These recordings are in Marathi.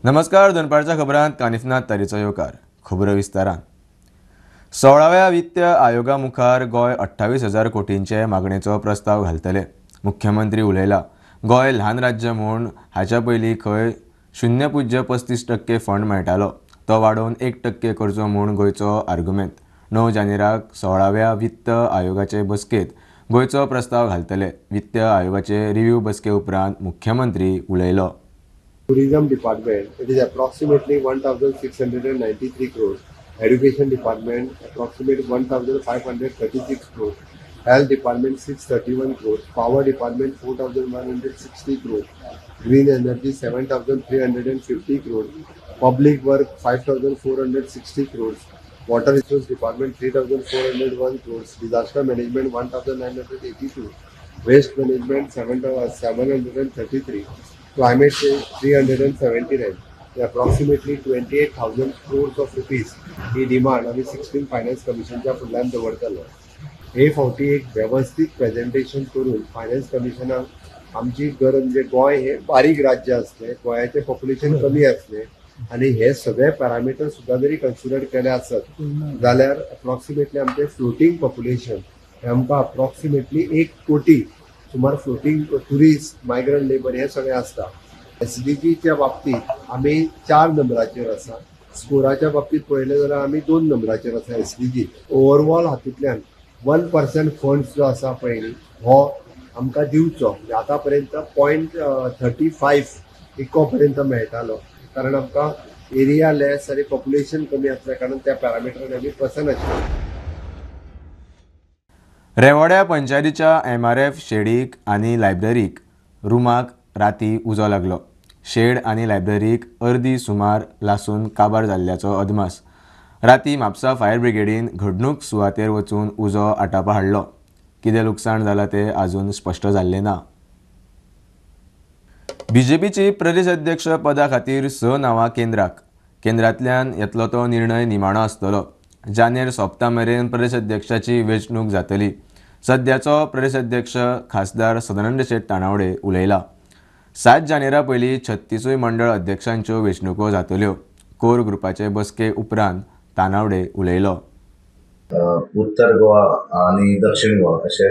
नमस्कार. दनपारच्या खबरांत कानिफनाथ तरेचो येवकार. खबरो विस्तारान. 16व्या वित्त आयोगा मुखार गोंय 28,000 कोटींचे मागणेचो प्रस्ताव घालतले. मुख्यमंत्री उलयला. गोंय ल्हान राज्य म्हूण हाच्या पयलीं खंय 0.35% फंड मेळटालो, तो वाडोवन 1% करचो म्हूण गोंयचो आर्ग्युमेंट. 9 जानेराक 16व्या वित्त आयोगाचे बसकेत गोंयचो प्रस्ताव घालतले. वित्त आयोगाचे रिव्ह्यू बसके उपरांत मुख्यमंत्री उलयलो. Tourism department, it is approximately 1,693 crores. Education department, approximately 1,536 crores. Health department, 631 crores. Power department, 4,160 crores. Green energy, 7,350 crores. Public work, 5,460 crores. Water resource department, 3,401 crores. Disaster management, 1,982. Waste management, 733. Climate change 379, approximately 28,000 crores of rupees he demand आम्ही 16 फायनान्स कमिशनच्या फुडल्यान दवरतलो. हे फावटी एक व्यवस्थित प्रेझेंटेशन करून फायनान्स कमिशनाक आमची गरज म्हणजे गोंय हे बारीक राज्य असले, गोंयाचे पॉप्युलेशन कमी असले आणि हे सगळे पॅरामिटर सुद्धा जरी कन्सिडर केले असत जाल्यार अप्रॉक्सिमेटली आमचे फ्लोटिंग पॉप्युलेशन हे आमकां अप्रॉक्सिमेटली 1 कोटी सुमार फ्लोटिंग टुरिस्ट मायग्रंट लेबर हे सगळे असता. SDGच्या बाबतीत आम्ही 4 नंबराचेर आसा. स्कोराच्या बाबतीत पळयलें जाल्यार आम्ही 2 नंबराचेर आसा. SDG ओवरऑल हातूंतल्यान 1% फंड्स जो आसा पळय हो आमकां दिवचो. आतां पर्यंत 0.35 इको पर्यंत मेळटालो, कारण आमकां एरिया लेस आनी पॉप्युलेशन कमी असल्या कारणान त्या पॅरामिटरान आमी पसंद आशिल्ले. रेवाड्या पंचायतीच्या MRF शेडीक आनी लायब्ररीक रुमाक राती उजो लागलो. शेड आनी लायब्ररीक अर्दी सुमार लासून काबार जाल्ल्याचो अदमास. राती म्हापसा फायर ब्रिगेडीन घडणूक सुवातेर वचून उजो आटापा हाडलो. कितें लुकसाण जालां तें आजून स्पश्ट जाल्लें ना. BJPची प्रदेश अध्यक्ष पदा खातीर 6 नांवां केंद्रांतल्यान येतलो तो निर्णय निमाणो आसतलो. जानेर सोंपता मेरेन प्रदेश अध्यक्षाची वेंचणूक जातली. सद्याचो प्रदेश अध्यक्ष खासदार सदानंद शेट तानावडे उलयला. 7 जानेरा पयलीं 36 मंडळ अध्यक्षांच्यो वेंचणुको जातल्यो. कोर ग्रुपाचे बसके उपरांत तानावडे उलयलो. उत्तर गोवा आणि दक्षिण गोवा अशे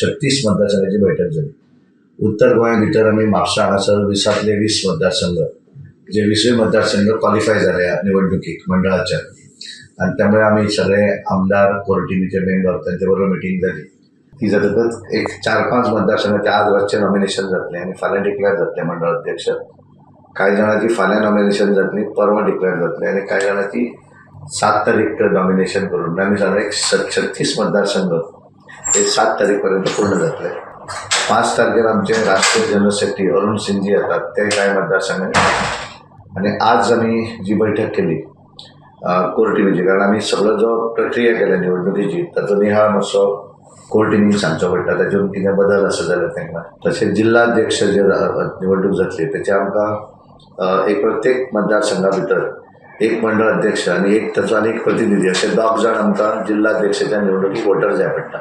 36 मतदारसंघाची बैठक जाली. उत्तर गोंया भितर आमी म्हापसा हांगासर 20तले 20 मतदारसंघ जे 20 मतदारसंघ क्वॉलिफाय झाले निवडणुकीक मंडळाच्या, आणि त्यामुळे आम्ही सगळे आमदार कोर टीमीचे मेंबर त्यांच्या बरोबर मिटींग झाली. ती जातकच एक 4-5 मतदारसंघाचे आज रातचे नॉमिनेशन जातले आणि फाल्यां डिक्लेअर जातले मंडळ अध्यक्ष. काही जाणांची फाल्यां नॉमिनेशन जातली, परवा डिक्लेअर जातले, आणि काही जाणांची 7 तारीख नॉमिनेशन करून आम्ही सगळे 36 मतदारसंघ हे 7 तारीखपर्यंत पूर्ण जातले. 5 तारखेला आमचे राष्ट्रीय जनरल सेक्रेटरी अरुण सिंगजी येतात, ते काय मतदारसंघाने. आणि आज आम्ही जी बैठक केली कोर टीमीची, कारण आम्ही सगळं जो प्रक्रिया केल्या निवडणुकीची ताचो निहाळ मातसो कोर टीमीक सांगचो पडटा. तातूंत कितें बदल आसा जाल्यार तांकां. तशेंच जिल्हाध्यक्ष जे निवडणूक जातली तेचे आमकां एक प्रत्येक मतदारसंघा भितर एक मंडळ अध्यक्ष आणि एक ताचो आनी एक प्रतिनिधी असे 2 जाण आमकां जिल्हाध्यक्षाच्या निवडणुकीक वोटर जाय पडटा.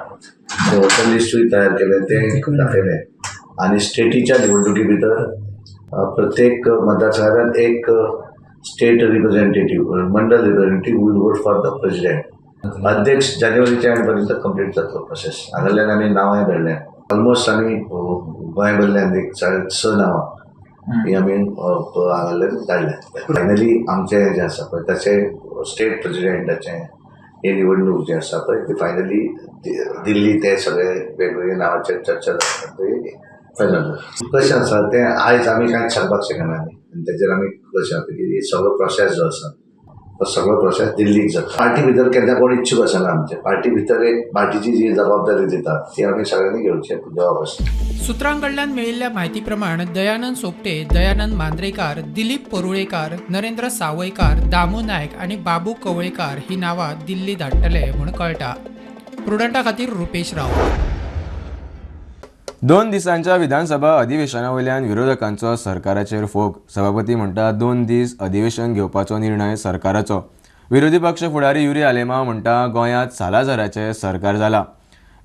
ते वोटर लिस्टूय तयार केले, ते दाखयले. आणि स्टेटीच्या निवडणुकी भितर प्रत्येक मतदारसंघात एक state representative Mandal representative will vote for the president. अध्यक्ष जानेवारीच्या एंड पर्यंत कंप्लीट जातलो प्रोसेस. हांगाल्यान आमी नांवांय धाडल्या. ऑलमोस्ट आमी गोंय भरल्यान एक 6 नांवां ही आमी हांगाल्यान धाडल्या. फायनली आमचे जे आसा पळय ताचे स्टेट प्रेसिडेंटाचे हे निवडणूक जे आसा पळय ती फायनली दिल्ली ते सगळे वेगवेगळे नांवाचेर चर्चा जाता फायनल. कशें आसा तें आयज आमी कांयच सांगपाक शकना, आनी तेजेर आमी कशें आसा की सगळो प्रोसेस जो आसा तो सगळो प्रोसेस दिल्लीक जाता. पार्टी भितर केन्ना कोण इच्छूक आसना. आमचे पार्टी भितर एक पार्टीची जी जबाबदारी दितात ती आमी सगळ्यांनी घेवची जबाब आसता. सूत्रांकडल्यान मेळिल्ल्या म्हायती प्रमाण दयानंद सोपटे, दयानंद मांद्रेकार, दिलीप परुळेकार, नरेंद्र सावयकार, दामू नायक आणि बाबू कवळेकार ही नावां दिल्ली धाडटले म्हूण कळटा. प्रुडंटा खातीर रुपेश राव. 2 दिसांच्या विधानसभा अधिवेशना वयल्यान विरोधकांचो सरकाराचेर फोग. सभापती म्हणटा 2 दीस अधिवेशन घेवपाचो निर्णय सरकाराचो. विरोधी पक्ष फुडारी युरी आलेमा म्हणटा गोंयांत सालाझाराचें सरकार जाला.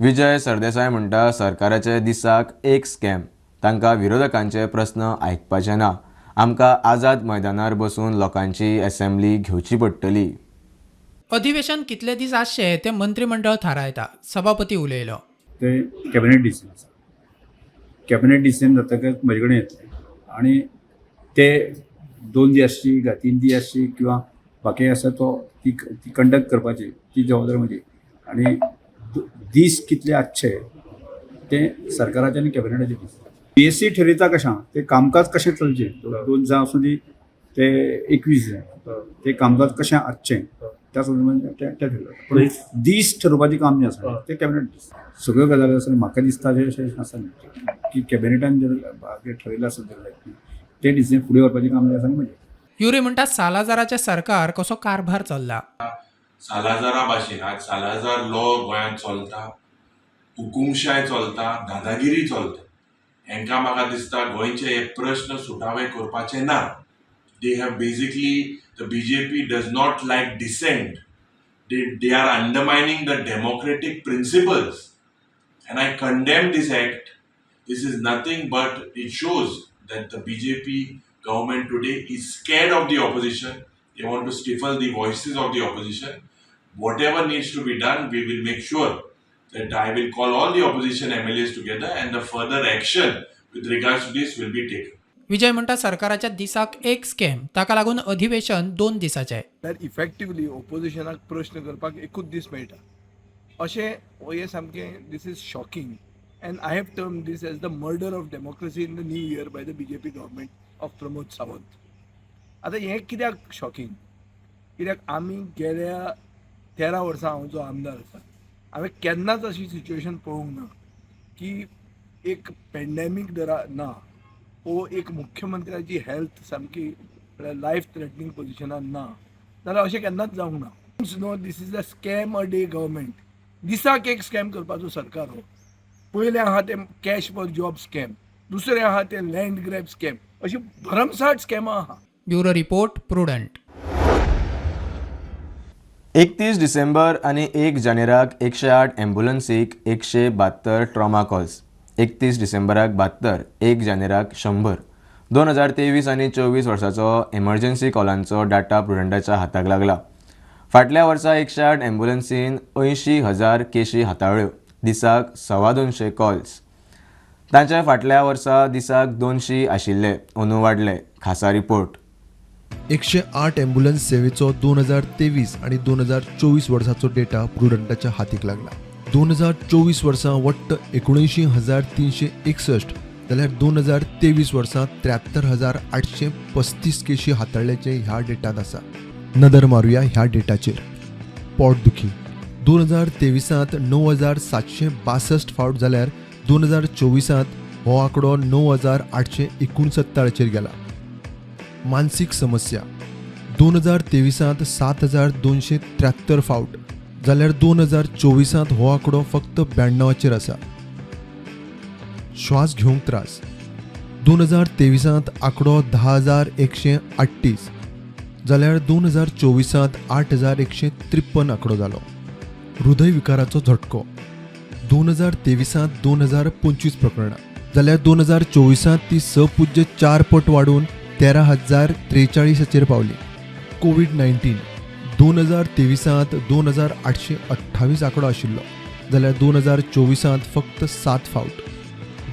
विजय सरदेसाय म्हणटा सरकाराचे दिसाक एक स्कॅम. तांकां विरोधकांचे प्रस्न आयकपाचे ना. आमकां आझाद मैदानार बसून लोकांची असेंब्ली घेवची पडटली. अधिवेशन कितले दीस आसचे ते मंत्रिमंडळ थारायता. सभापती उलयलो. ते कॅबिनेट डिसिजन आसा. कॅबिनेट डिसिजन जातकच म्हजे कडेन येतलें आनी ते 2 दीस आसची काय 3 दीस आसची किंवा बाकी आसा तो ती कंडक्ट करपाची ती जबाबदारी म्हजी. आनी दीस कितले आसचे ते सरकाराचे आनी कॅबिनेटाचे दीस. PSC ठरयता कशें ते कामकाज कशें चलचें 2 दिसां आसूं दी ते 21 जाय ते कामकाज कशें आसचें त्या संदर्भात ते ठरयता. पूण दीस ठरोवपाचें काम जें आसा तें कॅबिनेट दीस. सगळ्यो गजाली आसा म्हाका दिसता अशें आसा की कॅबिनेटान जर ठरयलें आसत ते डिसिजन फुडें व्हरपाचें काम जें आसा न्ही म्हणजे. युरी म्हणटा सालाजाराचें सरकार कसो कारभार चल्ला. सालाजारा भाशेन आज सालाजार लॉ गोंयांत चलता, हुकुमशाय चलता, दादागिरी चलता. हांकां म्हाका दिसता गोंयचे हे प्रश्न सुटावे करपाचे ना. They have basically the BJP does not like dissent. They are undermining the democratic principles, and I condemn this act. This is nothing but it shows that the BJP government today is scared of the opposition. They want to stifle the voices of the opposition. Whatever needs to be done, we will make sure that I will call all the opposition MLAs together and the further action with regards to this will be taken. विजय म्हणटा सरकाराच्या दिसाक एक स्कॅम ताका लागून अधिवेशन 2 दिसाचें. दॅट इफेक्टिवली ओपोजिशनाक प्रश्न करपाक एकूच दीस मेळटा अशें हे सामकें this is shocking. And I have term this as the murder of democracy in the new year by the BJP government of Pramod Sawant. आतां हें कित्याक शॉकिंग? कित्याक आमी गेल्या 13 वर्सां हांव जो आमदार आसा हांवें केन्नाच अशी सिच्युएशन पळोवंक ना की एक पॅन्डेमीक ना वो एक मुख्यमंत्र्याची हेल्थ सामकी लायफ थ्रेटनिंग पोजिशनान ना जाल्यार अशें केन्नाच जावंक ना. No this is a scam a day government. दिसाक एक स्कॅम करपाचो सरकार हो. पयलें आहा ते कॅश फॉर जॉब स्कॅम, दुसरें आहा ते लँड ग्रॅब स्कॅम, अशी भरमसाट स्कॅमां आहा. Bureau report prudent. 31 डिसेंबर आनी 1 जानेराक 108 एम्ब्युलन्सीक 172 ट्रॉमा कॉल्स. 31 डिसेंबराक 72, 1 जानेराक 100. 2023 आनी 24 वर्साचो एमर्जन्सी कॉलांचो डाटा प्रुडंटाच्या हाताक लागला. फाटल्या वर्सा 108 एम्ब्युलन्सीन 80,000 केशी हाताळ्यो. दिसाक 225 कॉल्स. तांचे फाटल्या वर्सा दिसाक 200 आशिल्ले. अंदू वाडले. खासा रिपोर्ट. 108 एम्ब्युलन्स सेवेचो 2023 आणि 2024 वर्साचो डेटा प्रुडंटाच्या हातीक लागला. 2024 वर्सा वट्ट 79,361 जाल्यार 2023 वर्सा 73,835 केशी हाताळ्ळ्याचे ह्या डेटात आसा. नदर मारूया ह्या डेटाचेर. पोटदुखी 2023 9,762 फावट जाल्यार 2024 हो आंकडो 9,869 गेला. मानसीक समस्या 2023 7,273 फावट जाल्यार 2024 हो आंकडो फक्त 92 आसा. श्वास घेवंक त्रास 2023 आंकडो 10,138 जाल्यार 2024 8,153 आंकडो जालो. हृदय विकाराचो झटको 2023 2,025 प्रकरणां जाल्यार 2024 ती 6.4 पट वाडून 13,043 पावली. कोविड-19 2023 2,828 आंकडो आशिल्लो जाल्यार 2024 फक्त 7 फावट.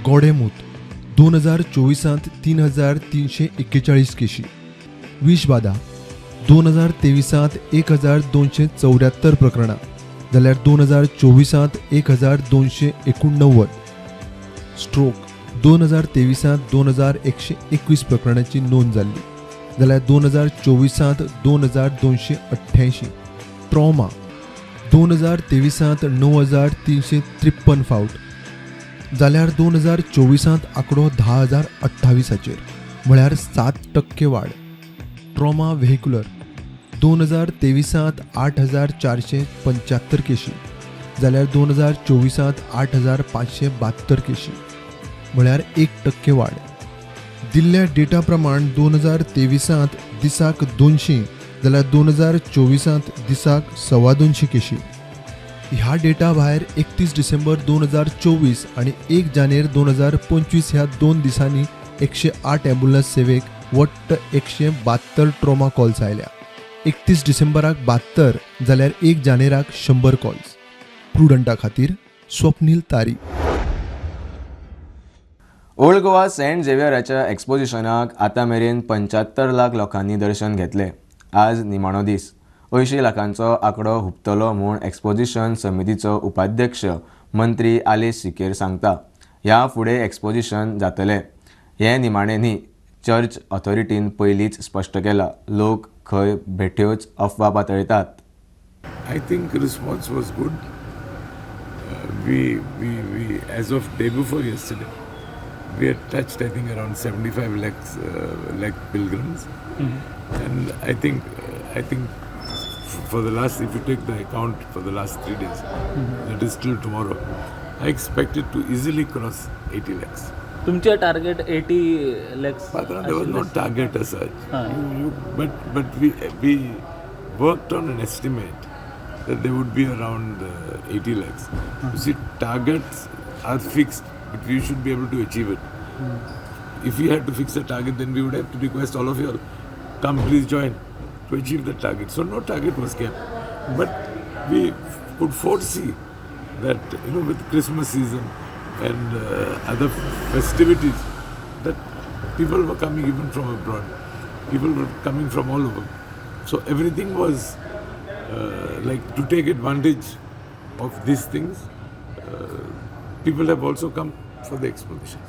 गोडेमूत 2024 3,341 केशी. विषबाधा 2023 1,274 प्रकरणां जाल्यार 2024 1,289. स्ट्रोक 2023 2,121 प्रकरणांची नोंद जाल्ली जाल्यार 2024 2,288. ट्रॉमा 2023 9,353 फावट जाल्यार 2024 आंकडो 10,028 म्हळ्यार 7% वाड. ट्रॉमा व्हेहिक्युलर 2023 8,475 केशी जाल्यार 2024 8,572 केशी म्हळ्यार 1% वाड. दिल्ल्या डेटा प्रमाण 2023 दिसाक 200 जाल्यार 2024 दिसाक 225 केशी. ह्या डेटा भायर 31 डिसेंबर 2024 आणि 1 जानेर 2025 ह्या 2 दिसांनी 108 एम्ब्युलन्स सेवेक वट्ट 172 ट्रॉमा कॉल्स आयल्या. 31 डिसेंबराक 72 जाल्यार 1 जानेराक 100 कॉल्स. प्रुडंटा खातीर स्वप्नील तारी. ओल्ड गोवा सेंट झेवियराच्या एक्सपोजिशनाक आतां मेरेन 75 लाख लोकांनी दर्शन घेतले. आज निमाणो दीस. 80 लाखांचो आंकडो हुपतलो म्हूण एक्सपोजिशन समितीचो उपाध्यक्ष मंत्री आलेश सिकेर सांगता. ह्या फुडें एक्सपोजिशन जातलें हें निमाणें न्ही. चर्च ऑथॉरिटीन पयलींच स्पश्ट केलां. लोक खंय भेट्योच अफवा पातळटात. I think response was good. We as of day before yesterday, we had touched I think around 75 lakh pilgrims, and I think for the last, if you take the account for the last 3 days, that is till tomorrow, I expect it to easily cross 80 lakhs. तुमचे target 80 lakhs. But there was no target as such. But we worked on an estimate that there would be around 80 lakhs. You see, targets are fixed, but we should be able to achieve it. If we had to fix a target, then we would have to request all of you all, come please join to achieve the target. So no target was kept. But we could foresee that, with Christmas season and other festivities, that people were coming even from abroad. People were coming from all over. So everything was like to take advantage of these things. People have also come for the exposition.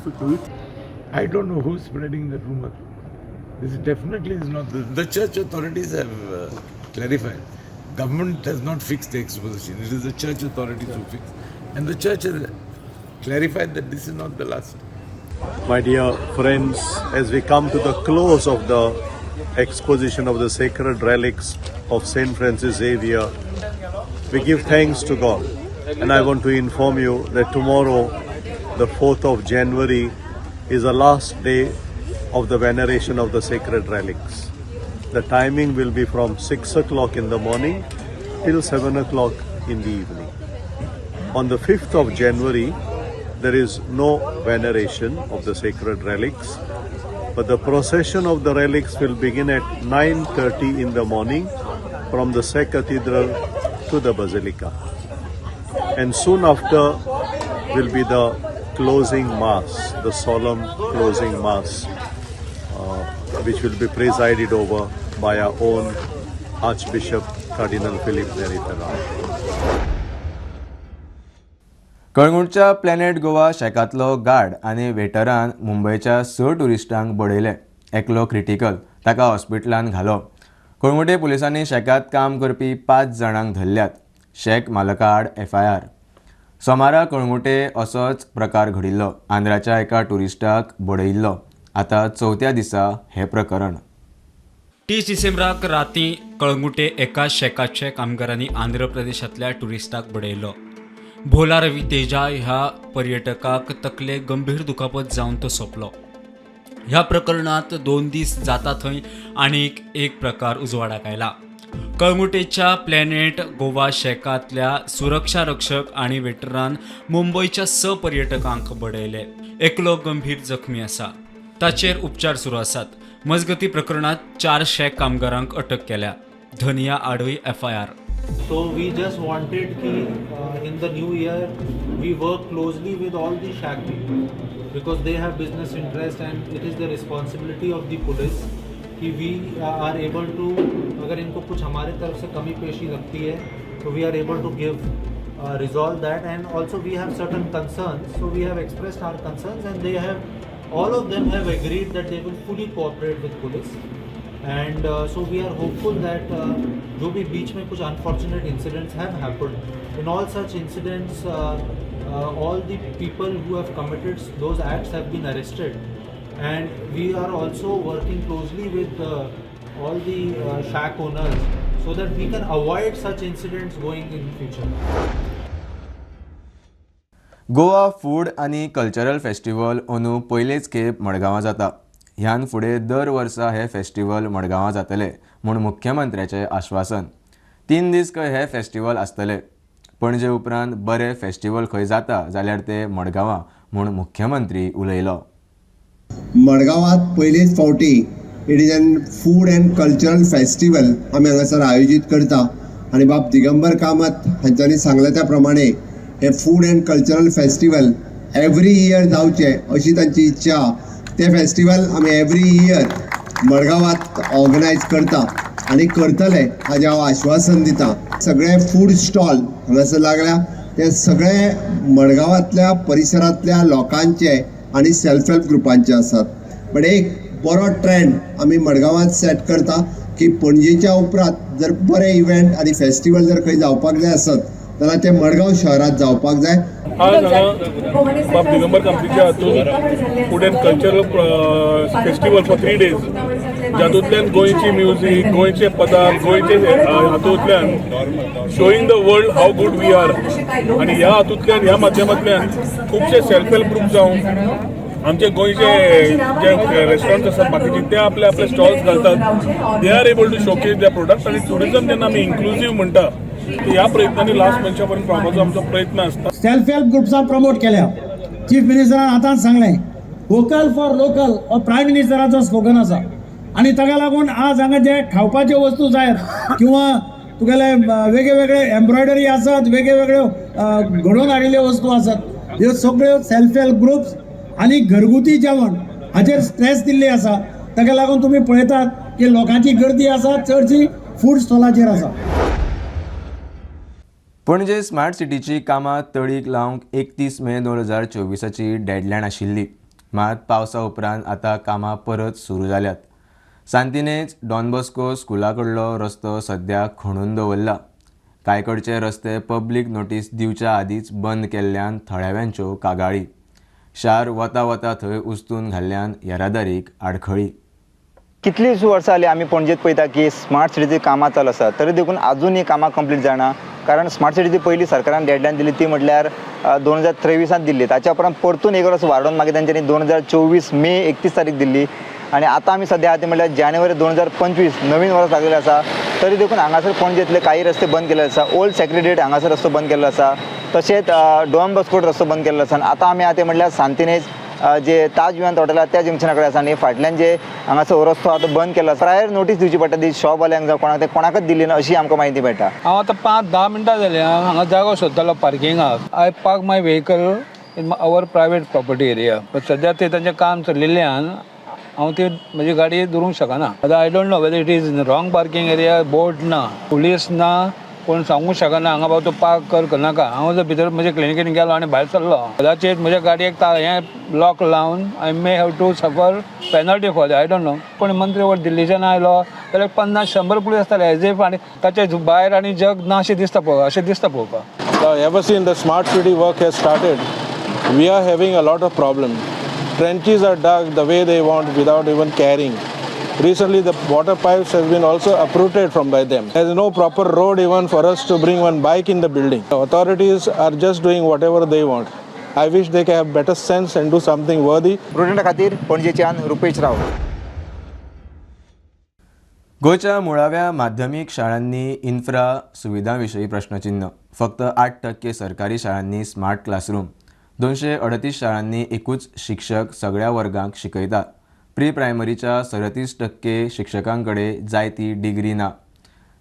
I don't know who's spreading the rumor. This definitely is not the church authorities have clarified. Government has not fixed the exposition. It is the church authorities who fix, and the church has clarified that this is not the last. My dear friends, as we come to the close of the exposition of the sacred relics of Saint Francis Xavier, we give thanks to God. And I want to inform you that tomorrow, the 4th of January, is the last day of the veneration of the sacred relics. The timing will be from 6 o'clock in the morning till 7 o'clock in the evening. On the 5th of January, there is no veneration of the sacred relics, but the procession of the relics will begin at 9:30 in the morning from the Saint Cathedral to the Basilica. And soon after will be the closing Mass, the solemn closing Mass, which will be presided over by our own Archbishop Cardinal Philip Neri Ferrara. कळंगूटच्या प्लॅनेट गोवा शेकांतलो गार्ड आनी वेटरान मुंबयच्या 6 टुरिस्टांक बडयले. एकलो क्रिटिकल, ताका हॉस्पिटलांत घालो. कळंगुटे पुलिसांनी शेकांत काम करपी 5 जाणांक धरल्यात. शेक मालका आड FIR. सोमारा कळंगुटे असोच प्रकार घडिल्लो. आंध्राच्या एका टुरिस्टाक बडयिल्लो. आतां 4थ्या दिसा हे प्रकरण. 30 डिसेंबराक रातीं कळंगुटे एका शेकाचे कामगारांनी आंध्र प्रदेशांतल्या टुरिस्टाक बडयलो. भोला रवी तेजाय ह्या पर्यटकाक तकले गंभीर दुखापत जावन तो सोंपलो. ह्या प्रकरणात 2 दीस जाता थंय आनीक एक प्रकार उजवाडाक आयला. कळंगुटेच्या प्लॅनेट गोवा शेकांतल्या सुरक्षा रक्षक आनी वेटरान मुंबयच्या 6 पर्यटकांक बडयले. एकलो गंभीर जखमी आसा. ताचेर उपचार सुरू आसात. मजगती प्रकरणात 4 शेक कामगारांक अटक केल्या. धनिया आडवी FIR. So we just wanted ki in the new year we work closely with all the shack people because they have business interest and it is the responsibility of the police कि we are able to, अगर इनको कुछ हमारे तरफ से कमी पेशी लगती है तो we are able to give resolve that, and also we have certain concerns, so we have expressed our concerns and they have, all of them have agreed that they will fully cooperate with police. And so we are hopeful that जो भी बीच में कुछ unfortunate incidents have happened, in all such incidents all the people who have committed those acts have been arrested, and we are also working closely with all the shack owners so that we can avoid such incidents going in future. Goa food आनी कल्चरल फेस्टिवल अंदू पयलेच खेप मडगांवां जाता. ह्यान फुडें दर वर्सा हे फेस्टिवल मडगांवां जातले म्हूण मुख्यमंत्र्याचें आश्वासन. 3 दीस हे फेस्टिवल आसतले. पणजे उपरांत बरे फेस्टिवल खंय जाता जाल्यार ते मडगांवां म्हूण मुख्यमंत्री उलयलो. मडगांवांत पयलेच फावटी it is an food and cultural festival आमी हांगासर आयोजीत करता आनी बाब दिगंबर कामत हांच्यांनी सांगल्या त्या प्रमाणे हे food and cultural festival every year जावचे अशी तांची इच्छा. ते फेस्टिवल आमी एवरी इयर मडगांवांत ऑर्गनायज करता आनी करतले हाजें हांव आश्वासन दिता. सगळे फूड स्टॉल हांगासर लागल्या ते सगळे मडगांवांतल्या परिसरांतल्या लोकांचे आनी सेल्फ हेल्प ग्रुपांचे आसात. पण एक बरो ट्रेंड आमी मडगांवांत सेट करता की पणजेच्या उपरांत जर बरे इव्हेंट आनी फेस्टिवल जर खंय जावपाक जाय आसत जाल्यार ते मडगांव शहरांत जावपाक जाय. आज हांगा बाब दिगंबर कामतीच्या हातूंत food and cultural festival for 3 days जातूंतल्यान गोंयची म्युजीक, गोंयचे पदार्थ, गोंयचे हातूंतल्यान showing the world how good we are. आनी ह्या हातूंतल्यान ह्या माध्यमांतल्यान खुबशे सेल्फ हेल्प ग्रुप जावं आमचे गोंयचे जे रेस्टॉरंट्स आसात बाकीचे ते आपले आपले स्टॉल्स घालतात. They are able to showcase their products आनी टुरिझम जेन्ना आमी इन्क्लुझीव म्हणटा ह्या प्रयत्नांनी लास्ट मनशा पर्यंत पावपाचो आमचो प्रयत्न आसता. सेल्फ हेल्प ग्रुप्सां प्रमोट केल्या. चीफ मिनिस्टरान आतांच सांगलें वोकल फॉर लोकल हो प्रायम मिनिस्टराचो स्लोगन आसा आनी ताका लागून आज हांगा जे खावपाच्यो वस्तू जाय किंवा तुगेले वेगळे वेगळे एम्ब्रॉयडरी आसात, वेगळे वेगळ्यो घडोवन हाडिल्ल्यो वस्तू आसात ह्यो सगळ्यो सेल्फ हेल्प ग्रुप्स आनी घरगुती जेवण हाचेर स्ट्रेस दिल्ली आसा. ताका लागून तुमी पळयतात की लोकांची गर्दी आसा चडशी फूड स्टॉलाचेर आसा. पणजे स्मार्ट सिटीची कामां तडीक लावंक 31 मे 2024ची डेडलायन आशिल्ली. मात पावसा उपरांत आतां कामां परत सुरू जाल्यात. सांतिनेज डॉन बॉस्को स्कुला कडलो रस्तो सद्याक खणून दवरला. कांय कडचे रस्ते पब्लीक नोटीस दिवच्या आदींच बंद केल्ल्यान थळाव्यांच्यो कागाळी. शार वता वता थंय उस्तून घाल्ल्यान येरादारीक आडखळी. कितलींच वर्सां जालीं आमी पणजेत पळयता की स्मार्ट सिटीची कामां चालू आसा तरी देखून आजून ही कामां कंप्लीट जायना. कारण स्मार्ट सिटीची पयली सरकारान डेडलायन दिली ती म्हटल्यार 2023 दिल्ली. ताच्या उपरांत परतून एक वर्स वाडोवन मागीर तांच्यांनी 2024 मे 31 तारीख दिल्ली आनी आतां आमी सद्या आहा म्हटल्यार जानेवारी 2025 नवीन वर्स लागलेलें आसा. तरी देखून हांगासर पणजेंतले काही रस्ते बंद केल्ले आसा. ओल्ड सेक्रेटरीएट हांगासर रस्तो बंद केल्लो आसा. तशेंच डॉन बॉस्को रस्तो बंद केल्लो आसा. आतां आमी आहा ते म्हटल्यार सांतिनेज जे ताज विमान हॉटेल आसा त्या जंक्शना कडेन आसा आनी फाटल्यान जे हांगासर रस्तो आहा तो बंद केल्लो आसा. प्रायर नोटीस दिवची पडटा ती शॉपवाल्यांक जावं कोणाक ते कोणाकच दिल्ली ना अशी आमकां म्हायती मेळटा. हांव आतां 5-10 मिनटां जालीं हांगा जागो सोदतालो पार्किंगाक. I park my vehicle in our private property area. सद्या ते तांचें काम चलिल्ल्यान हांव ती म्हजी गाडी दवरूंक शकना. आतां I don't know whether it is wrong parking area. Board ना, पुलीस ना, कोण सांगूंक शकना हांगा बाबा तूं पार्क कर नाका. हांव जर भितर म्हज्या क्लिनिकेन गेलो आनी भायर सरलो कदाचित म्हज्या गाडयेक हें लॉक लावन I may have to suffer penalty for that. I don't know. कोण मंत्री वर दिल्लीच्यान आयलो जाल्यार 50-100 पुलीस आसताले एज इफ आनी ताचे भायर आनी जग ना अशें दिसता पळोवपाक. Ever since the smart city work has started, we are having a lot of problems. Trenches are dug the way they want without even caring. Recently, the water pipes have been also uprooted from by them. There is no proper road even for us to bring one bike in the building. The authorities are just doing whatever they want. I wish they can have better sense and do something worthy. प्रुडंटा खातीर पणजेच्यान रुपेश राव. गोंयच्या मुळाव्या माध्यमीक शाळांनी इन्फ्रा सुविधांविशीं प्रश्नचिन्ह. फक्त 8% सरकारी शाळांनी स्मार्ट क्लासरूम. 238 शाळांनी एकूच शिक्षक सगळ्या वर्गांक शिकयता. प्री प्रायमरीच्या 37% शिक्षकांकडे जाय ती डिग्री ना.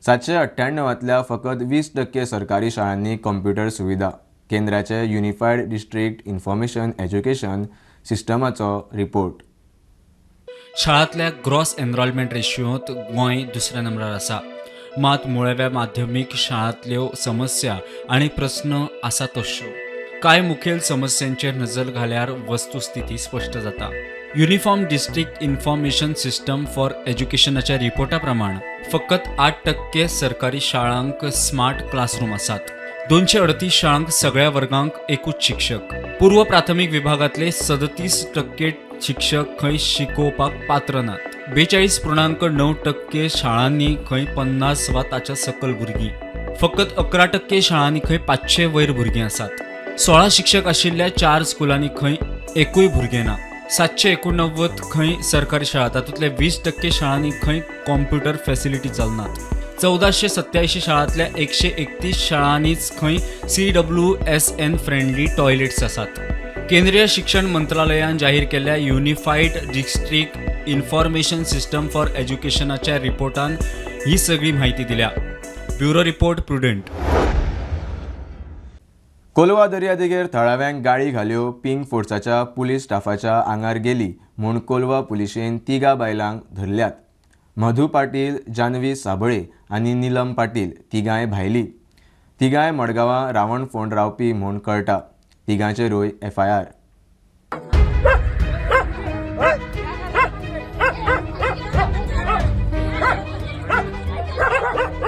798 फकत 20% सरकारी शाळांनी कॉम्प्युटर सुविधा. केंद्राचे युनिफायड डिस्ट्रिक्ट इन्फॉर्मेशन एज्युकेशन सिस्टमाचो रिपोर्ट. शाळांतल्या ग्रॉस एनरोलमेंट रेशियोंत गोंय दुसऱ्या नंबरार आसा. मात मुळाव्या माध्यमीक शाळांतल्यो समस्या आनी प्रस्न आसा तश्यो. कांय मुखेल समस्यांचेर नजर घाल्यार वस्तुस्थिती स्पश्ट जाता. Uniform district information system for एज्युकेशनाच्या रिपोर्टा प्रमाण फकत 8% सरकारी शाळांक स्मार्ट क्लासरूम आसात. 238 शाळांक सगळ्या वर्गांक एकूच शिक्षक. पूर्व प्राथमीक विभागांतले 37% शिक्षक खंय शिकोवपाक पात्र नात. 42.9% शाळांनी खंय 50 वा ताच्या सकल भुरगीं. फकत 11% शाळांनी खंय 500 वयर भुरगीं आसात. 16 शिक्षक आशिल्ल्या 4 स्कुलांनी खंय एकूय भुरगें ना. 789 खंय सरकारी शाळा, तातूंतले 20% शाळांनी खंय कॉम्प्युटर फॅसिलिटी चलनात. 1487 शाळांतल्या 131 शाळांनीच खंय CWSN फ्रेंडली टॉयलेट्स आसात. केंद्रीय शिक्षण मंत्रालयान जाहीर केल्ल्या unified district information system for एज्युकेशनाच्या रिपोर्टान ही सगळी माहिती दिल्या. Bureau report prudent. कोलवा दर्यादेगेर थळाव्यांक गाळी घाल्यो पिंक फोर्साच्या पुलीस स्टाफाच्या आंगार गेली म्हूण कोलवा पुलिशेन तिगा बायलांक धरल्यात. मधु पाटील, जानवी साबळे आनी निलम पाटील तिगांय भायली. तिगांय मडगांवां रावण फोंड रावपी म्हूण कळटा. तिगांचेरूय FIR.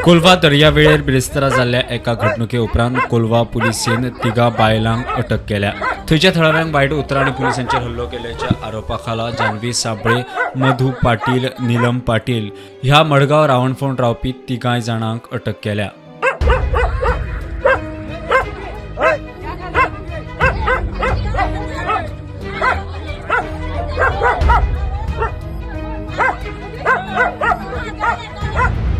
कोलवा दर्यावेळेर बिरेस्तारा जाल्ल्या एका घडणुके उपरांत कोलवा पुलिसेन तिगा बायलांक अटक केल्या. थंयच्या थळाव्यांक वायट उतरां आनी पुलिसांचेर हल्लो केल्याच्या आरोपा खाला जानवी साबळे, मधु पाटील, निलम पाटील ह्या मडगांव रावणफोंड रावपी तिगांय जाणांक अटक केल्या.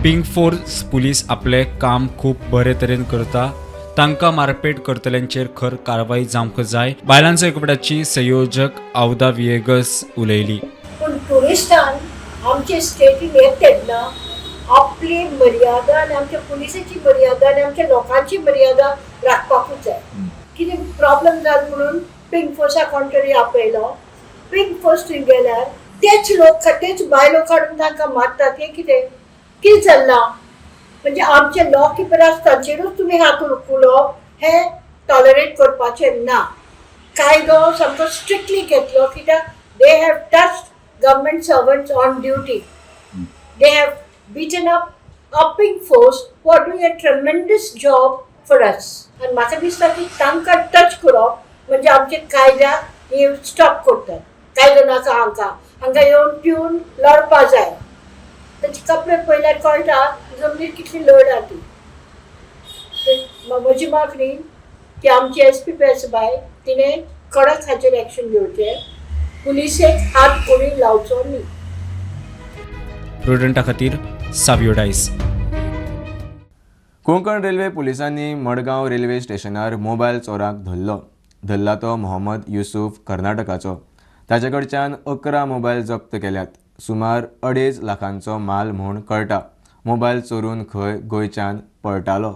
पिंक फोर्स पुलीस आपले काम खूप बरे तरेन करता. तांकां मारपेट करतल्यांचेर खर कारवाई जावंक जाय. बायलांचो एकवटाची संयोजक आवदा विएगस उलयली. पूण टुरिस्टान आमचे स्टेटीन येतात ना, आपली मर्यादा आनी आमच्या पुलिसाची मर्यादा आनी आमच्या लोकांची मर्यादा राखपाकूच जाय. कितें प्रॉब्लेम जाल म्हणून पिंक फोर्सा कोण तरी आपयलो. पिंक फोर्स थंय गेल्यार तेच लोक तेच बायलो काडून तांकां मारतात. हे कितें चल्लां? म्हणजे आमचे लॉ किपर आसता तांचेरूच तुमी हात उखलप हें टॉलरेट करपाचें ना. कायदो सामको स्ट्रिक्टली घेतलो कित्याक they have touched government servants on duty. They have beaten up pink force who are doing a ट्रेमेंडस job for us. आनी म्हाका दिसता की तांकां टच करप म्हणजे आमचे कायद्याक हे स्टॉप करतात. कायदो नाका हांकां येवन पिवन लढपा जाय. ताचे कपडे पळयल्यार कळटा जमनीर कितली लढ आहा ती. म्हजी मागणी की आमची SPPS बाय तिणें कडक हाचेर एक्शन घेवचें. पुलिसेक हात कोणी लावचो न्ही. प्रुडंटा खातीर सावियो डायस. कोंकण रेल्वे पुलिसांनी मडगांव रेल्वे स्टेशनार मोबायल चोराक धरला तो मोहम्मद युसूफ कर्नाटकाचो. ताचे कडच्यान 11 मोबायल जप्त केल्यात. सुमार 2.5 लाखांचो माल म्हूण कळटा. मोबायल चोरून खंय गोंयच्यान पळटालो.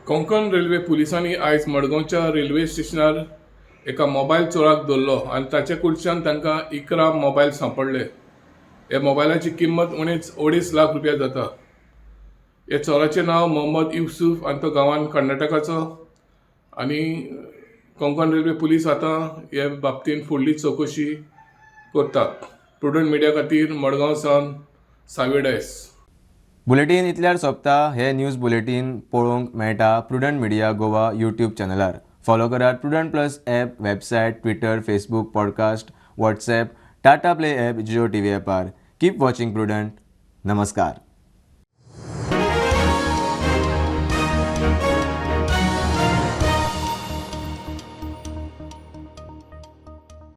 कोंकण रेल्वे पुलिसांनी आयज मडगांवच्या रेल्वे स्टेशनार एका मोबायल चोराक धरलो आनी ताचे कडच्यान तांकां 11 मोबायल सांपडले. हे मोबायलाची किंमत उणीच 2.5 लाख रुपया जाता. हे चोराचें नांव मोहम्मद युसूफ आनी तो गांवान कर्नाटकाचो. आनी कोंकण रेल्वे पुलीस आतां हे बाबतींत फुडली चवकशी करतात. प्रुडंट मिडिया खातीर मडगांव सावन सावियो डायस. बुलेटीन इतल्यार सोंपता. हे न्यूज बुलेटीन पळोवंक मेळटा प्रुडंट मिडिया गोवा यूट्यूब चॅनलार. फॉलो करात prudent plus app, website, Twitter, Facebook, podcast, WhatsApp, Tata play app, Jio TV ॲपार. Keep watching prudent. नमस्कार.